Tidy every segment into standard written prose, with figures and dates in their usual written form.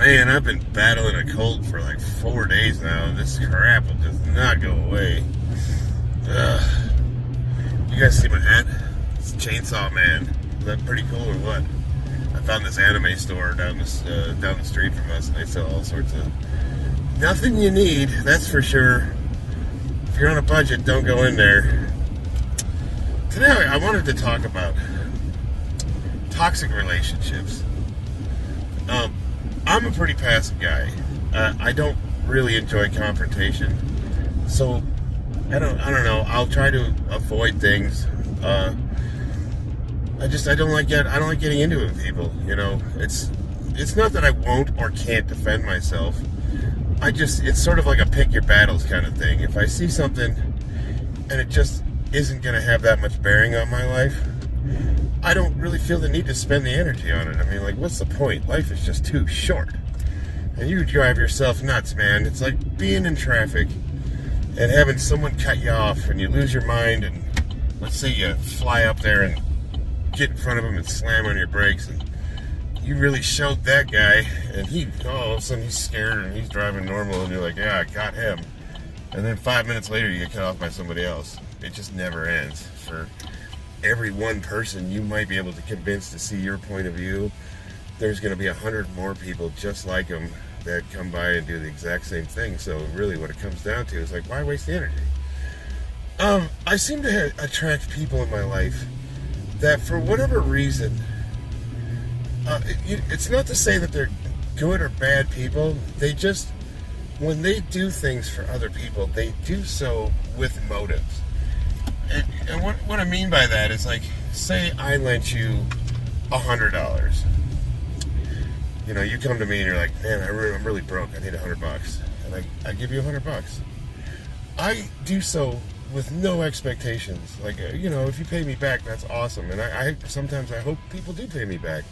Man, I've been battling a cold for like 4 days now. This crap will just not go away. Ugh. You guys see my hat? It's Chainsaw Man. Is that pretty cool or what? I found this anime store down the street from us, and they sell all sorts of nothing you need. That's for sure. If you're on a budget, don't go in there. Today, I wanted to talk about toxic relationships. I'm a pretty passive guy. I don't really enjoy confrontation, so I don't know. I'll try to avoid things. I don't like getting into it with people. You know, it's not that I won't or can't defend myself. It's sort of like a pick your battles kind of thing. If I see something and it just isn't going to have that much bearing on my life, I don't really feel the need to spend the energy on it. I mean, like, what's the point? Life is just too short. And you drive yourself nuts, man. It's like being in traffic and having someone cut you off and you lose your mind, and let's say you fly up there and get in front of him and slam on your brakes, and you really showed that guy, and all of a sudden he's scared and he's driving normal, and you're like, yeah, I got him. And then 5 minutes later you get cut off by somebody else. It just never ends. For every one person you might be able to convince to see your point of view, there's going to be 100 more people just like them that come by and do the exact same thing. So really what it comes down to is like, why waste the energy? I seem to attract people in my life that for whatever reason, it's not to say that they're good or bad people. They just, when they do things for other people, they do so with motives. And what I mean by that is, like, say I lent you $100. You know, you come to me and you're like, man, I'm really broke. I need $100. And I give you $100. I do so with no expectations. Like, you know, if you pay me back, that's awesome. And I sometimes I hope people do pay me back.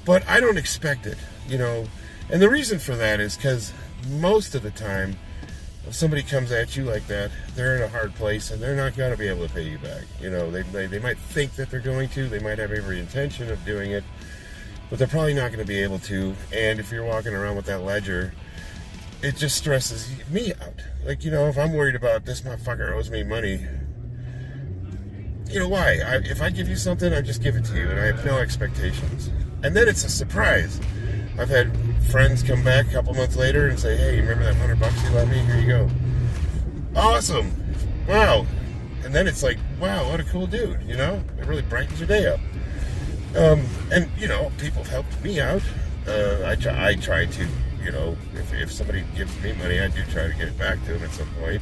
But I don't expect it, you know. And the reason for that is because most of the time, if somebody comes at you like that, they're in a hard place and they're not going to be able to pay you back. You know, they might think that they're going to. They might have every intention of doing it, but they're probably not going to be able to. And if you're walking around with that ledger, it just stresses me out. Like, you know, if I'm worried about this motherfucker owes me money, you know, why? If I give you something, I just give it to you, and I have no expectations. And then it's a surprise. I've had friends come back a couple months later and say, hey, you remember that $100 you lent me? Here you go. Awesome. Wow. And then it's like, wow, what a cool dude, you know? It really brightens your day up. And, you know, people have helped me out. I try to, you know, if somebody gives me money, I do try to get it back to them at some point.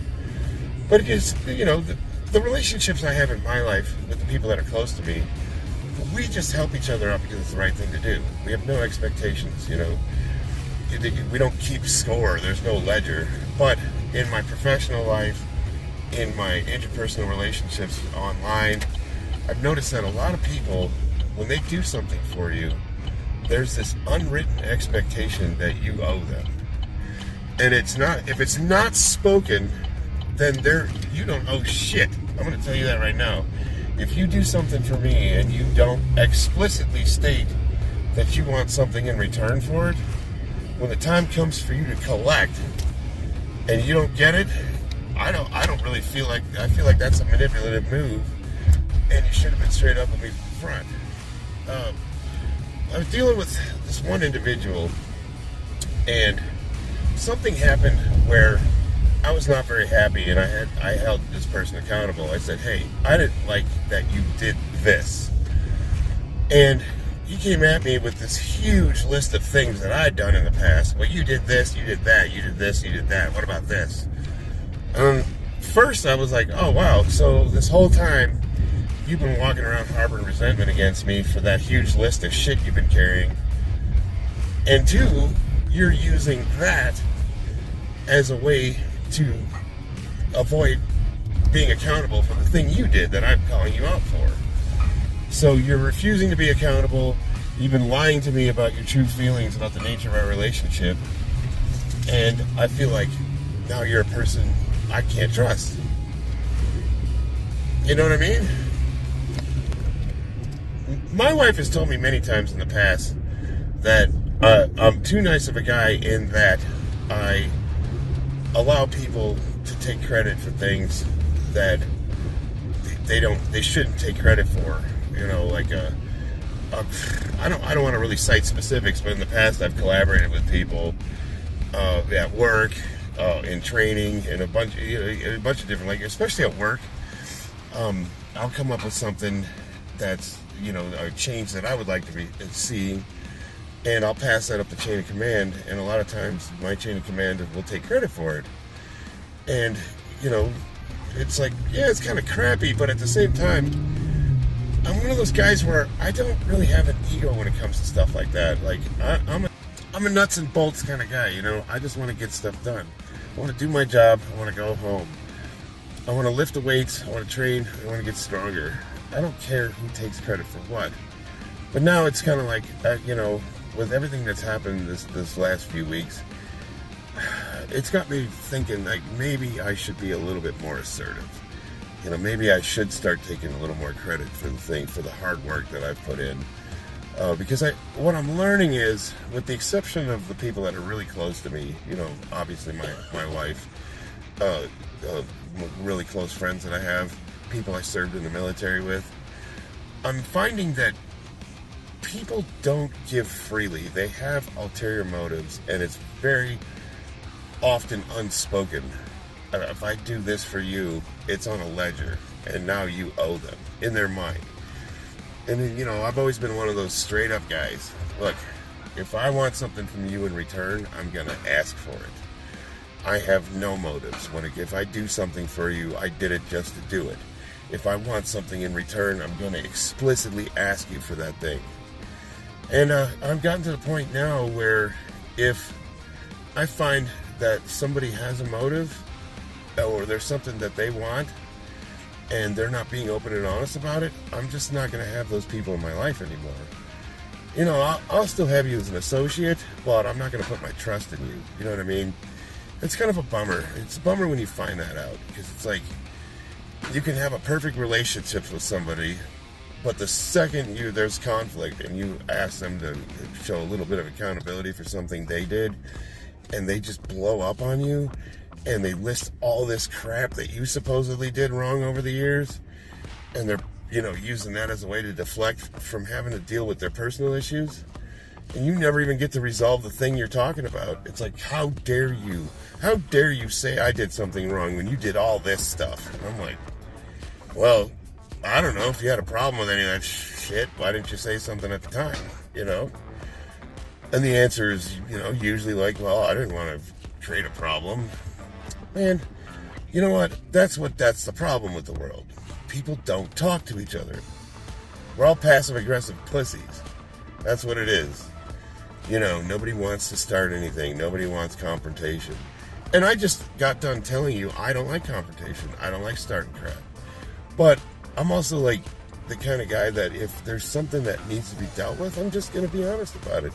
But it is, you know, the relationships I have in my life with the people that are close to me, we just help each other out because it's the right thing to do. We have no expectations, you know. We don't keep score. There's no ledger. But in my professional life, in my interpersonal relationships online, I've noticed that a lot of people, when they do something for you, there's this unwritten expectation that you owe them. And if it's not spoken, then you don't owe shit. I'm going to tell you that right now. If you do something for me and you don't explicitly state that you want something in return for it, when the time comes for you to collect and you don't get it, I don't really feel like, I feel like that's a manipulative move, and you should have been straight up with me from the front. I was dealing with this one individual, and something happened where I was not very happy, and I held this person accountable. I said, hey, I didn't like that you did this. And he came at me with this huge list of things that I'd done in the past. Well, you did this, you did that, you did this, you did that. What about this? First, I was like, oh, wow. So this whole time, you've been walking around harboring resentment against me for that huge list of shit you've been carrying. And two, you're using that as a way to avoid being accountable for the thing you did that I'm calling you out for. So you're refusing to be accountable. You've been lying to me about your true feelings about the nature of our relationship. And I feel like now you're a person I can't trust. You know what I mean? My wife has told me many times in the past that I'm too nice of a guy in that I allow people to take credit for things that they shouldn't take credit for. You know, like I don't want to really cite specifics, but in the past I've collaborated with people at work, in training, and a bunch of different, like especially at work. I'll come up with something that's a change that I would like to be seeing, and I'll pass that up the chain of command. And a lot of times, my chain of command will take credit for it. And it's like, yeah, it's kind of crappy, but at the same time, I'm one of those guys where I don't really have an ego when it comes to stuff like that. Like I'm a nuts and bolts kind of guy. I just want to get stuff done. I want to do my job. I want to go home. I want to lift the weights. I want to train. I want to get stronger. I don't care who takes credit for what. But now it's kind of like, with everything that's happened this last few weeks, it's got me thinking like maybe I should be a little bit more assertive. Maybe I should start taking a little more credit for the hard work that I've put in. Because what I'm learning is, with the exception of the people that are really close to me, obviously my wife, really close friends that I have, people I served in the military with, I'm finding that people don't give freely. They have ulterior motives, and it's very often unspoken. If I do this for you, it's on a ledger, and now you owe them in their mind. And then, I've always been one of those straight up guys. Look, if I want something from you in return, I'm going to ask for it. I have no motives. If I do something for you, I did it just to do it. If I want something in return, I'm going to explicitly ask you for that thing. And I've gotten to the point now where if I find that somebody has a motive, or there's something that they want, and they're not being open and honest about it, I'm just not going to have those people in my life anymore. I'll still have you as an associate, but I'm not going to put my trust in you. You know what I mean? It's kind of a bummer. It's a bummer when you find that out, because it's like you can have a perfect relationship with somebody, but the second there's conflict and you ask them to show a little bit of accountability for something they did, and they just blow up on you, and they list all this crap that you supposedly did wrong over the years, and they're using that as a way to deflect from having to deal with their personal issues, and you never even get to resolve the thing you're talking about. It's like, how dare you say I did something wrong when you did all this stuff? And I'm like, well, I don't know. If you had a problem with any of that shit, why didn't you say something at the time? And the answer is usually like, well, I didn't want to create a problem. Man, you know what? That's the problem with the world. People don't talk to each other. We're all passive-aggressive pussies. That's what it is. Nobody wants to start anything. Nobody wants confrontation. And I just got done telling you I don't like confrontation. I don't like starting crap. But I'm also like the kind of guy that if there's something that needs to be dealt with, I'm just going to be honest about it.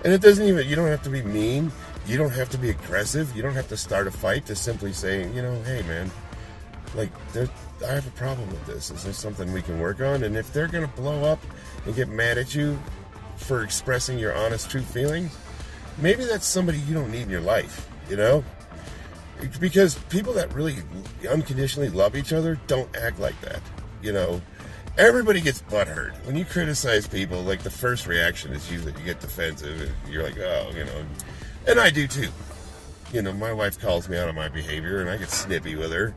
And it doesn't you don't have to be mean. You don't have to be aggressive. You don't have to start a fight to simply say, hey, man, like, I have a problem with this. Is there something we can work on? And if they're going to blow up and get mad at you for expressing your honest, true feelings, maybe that's somebody you don't need in your life, Because people that really unconditionally love each other don't act like that, Everybody gets butthurt. When you criticize people, like, the first reaction is usually you get defensive, and you're like, oh, and I do too. My wife calls me out on my behavior, and I get snippy with her.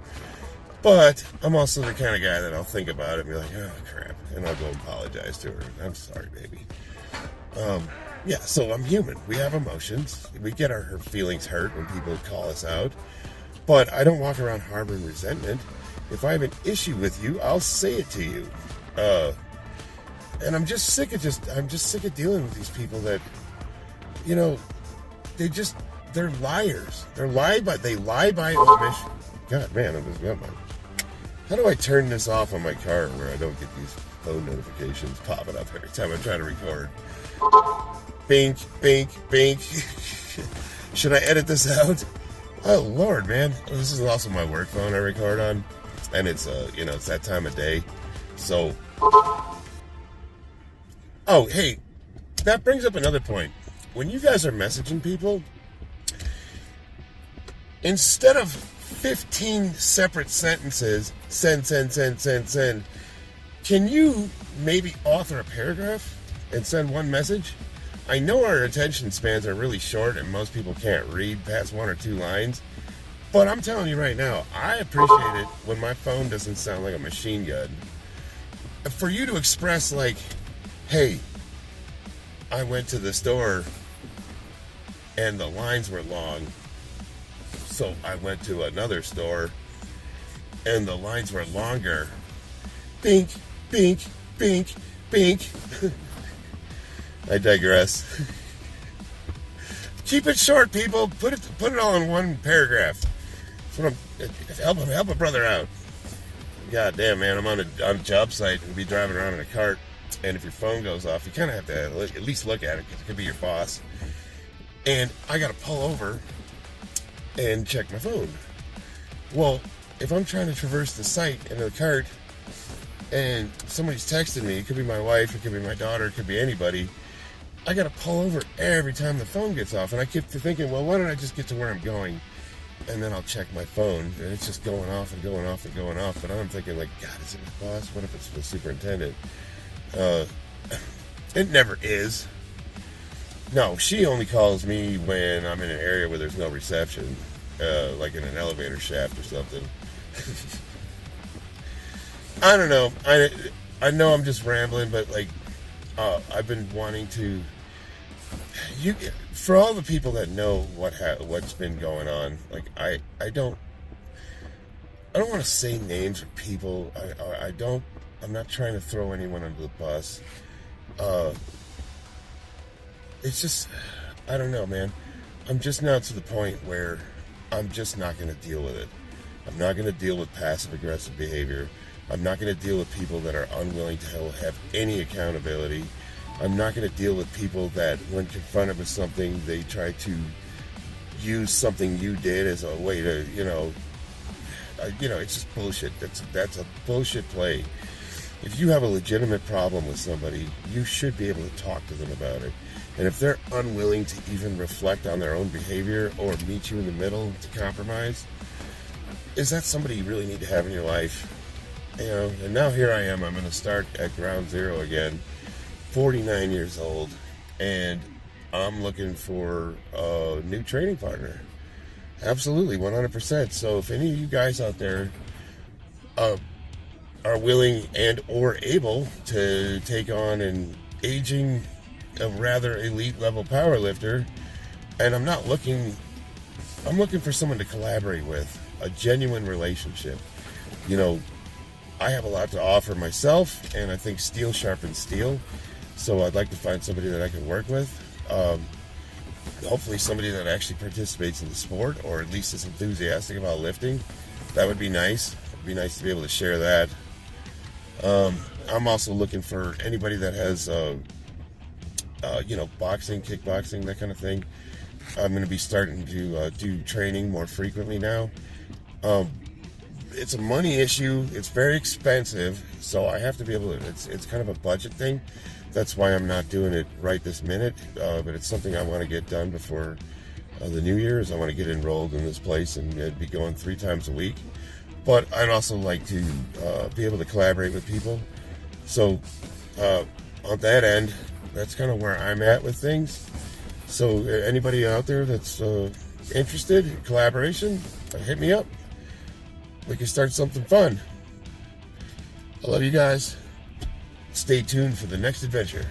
But I'm also the kind of guy that I'll think about it and be like, oh, crap. And I'll go apologize to her. I'm sorry, baby. Yeah, so I'm human. We have emotions. We get our feelings hurt when people call us out. But I don't walk around harboring resentment. If I have an issue with you, I'll say it to you. And I'm just sick of dealing with these people that, they're liars. They lie by omission. God, man, how do I turn this off on my car where I don't get these phone notifications popping up every time I'm trying to record? Bink, bink, bink. Should I edit this out? Oh, Lord, man. This is also my work phone I record on. And it's, it's that time of day. So, oh, hey, that brings up another point. when you guys are messaging people, instead of 15 separate sentences, send, can you maybe author a paragraph and send one message? I know our attention spans are really short and most people can't read past 1 or 2 lines, but I'm telling you right now, I appreciate it when my phone doesn't sound like a machine gun. For you to express like, hey, I went to the store and the lines were long, so I went to another store and the lines were longer. Bink, bink, bink, bink. I digress. Keep it short, people. Put it all in one paragraph. That's what help a brother out. God damn, man, I'm on a job site and be driving around in a cart, and if your phone goes off, you kind of have to at least look at it because it could be your boss. And I got to pull over and check my phone. Well, if I'm trying to traverse the site in a cart and somebody's texting me, it could be my wife, it could be my daughter, it could be anybody, I got to pull over every time the phone gets off. And I keep thinking, well, why don't I just get to where I'm going? And then I'll check my phone, and it's just going off and going off and going off. But I'm thinking, like, God, is it my boss? What if it's the superintendent? It never is. No, she only calls me when I'm in an area where there's no reception, like in an elevator shaft or something. I don't know. I know I'm just rambling, but like, I've been wanting to. For all the people that know what's been going on, like I don't want to say names of people. I'm not trying to throw anyone under the bus. It's just, I don't know, man. I'm just now to the point where I'm just not going to deal with it. I'm not going to deal with passive-aggressive behavior. I'm not going to deal with people that are unwilling to have any accountability. I'm not going to deal with people that, when confronted with something, they try to use something you did as a way to, it's just bullshit. That's a bullshit play. If you have a legitimate problem with somebody, you should be able to talk to them about it. And if they're unwilling to even reflect on their own behavior or meet you in the middle to compromise, is that somebody you really need to have in your life? And now here I am. I'm going to start at ground zero again, 49 years old, and I'm looking for a new training partner. Absolutely, 100%. So if any of you guys out there are willing and or able to take on an aging, a rather elite level power lifter, and I'm looking for someone to collaborate with, a genuine relationship. I have a lot to offer myself, and I think steel sharpens steel, so I'd like to find somebody that I can work with. Hopefully somebody that actually participates in the sport, or at least is enthusiastic about lifting. That would be nice. It'd be nice to be able to share that. I'm also looking for anybody that has boxing, kickboxing, that kind of thing. I'm going to be starting to do training more frequently now. It's a money issue. It's very expensive, so I have to be able to. It's kind of a budget thing. That's why I'm not doing it right this minute. But it's something I want to get done before the New Year's. I want to get enrolled in this place and be going 3 times a week. But I'd also like to be able to collaborate with people. So on that end, that's kind of where I'm at with things. So anybody out there that's interested in collaboration, hit me up. We can start something fun. I love you guys. Stay tuned for the next adventure.